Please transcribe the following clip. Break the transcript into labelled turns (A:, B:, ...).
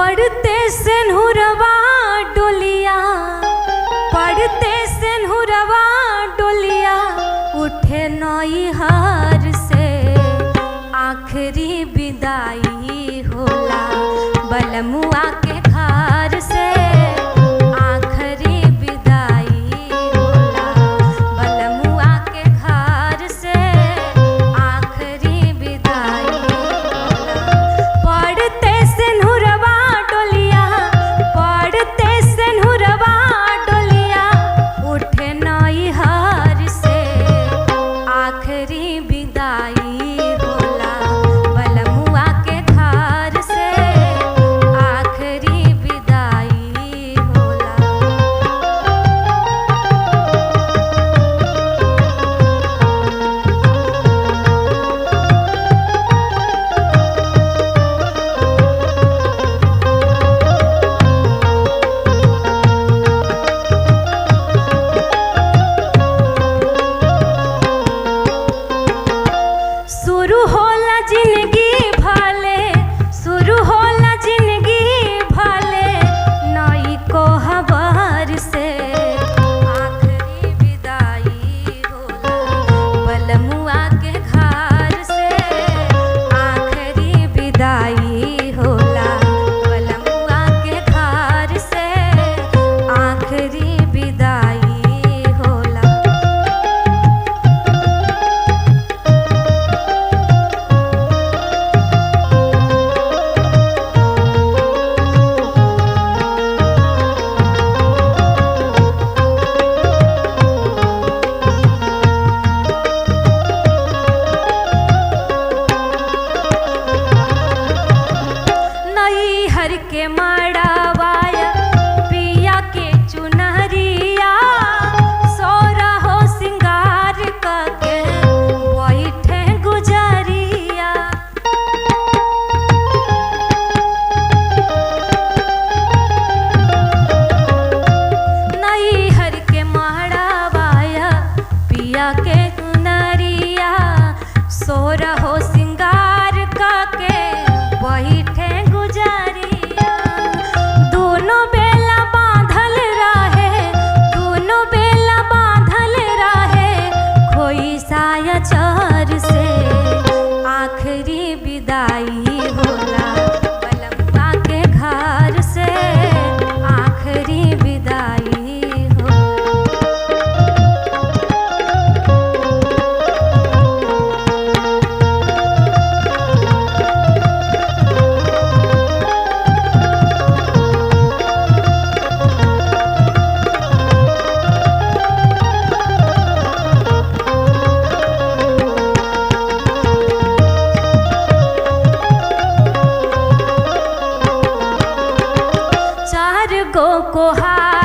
A: पढ़ते सेनुरवा डोलिया, पढ़ते सेनुरवा डोलिया उठे नैहर से, आखिरी विदाई होला बलमुआ के घर से, आखिरी विदाई होला बलमुआ के घर से, आखिरी विदाई होला। पढ़ते सेनुरवा डोलिया, पढ़ते सेनुरवा डोलिया उठे नैहर से, आखिरी विदाई होला बलमुआ के घर से, आखिरी विदाई होला। शुरू होला जिंदगी भले, शुरू होला जिंदगी भले नई को खबर से, आखिरी विदाई होला बलमुआ के घर से, आखिरी विदाई होला बलमुआ के घर से, आखिरी विदाई होला। नैहर के मड़वाया पिया के चुनरिया, सोरा हो सिंगार करके बैठे गुजरिया। नैहर के मड़वाया पिया के चुनरिया, सोरा हो सिंगार करके बैठे गुजरिया। दोनों बेला बांधल रहे, दोनों बेला बांधल रहे खोई साया चर से, आखिरी विदाई होला बलमुआ के घर से, आखिरी विदाई होला। चार गो कोहार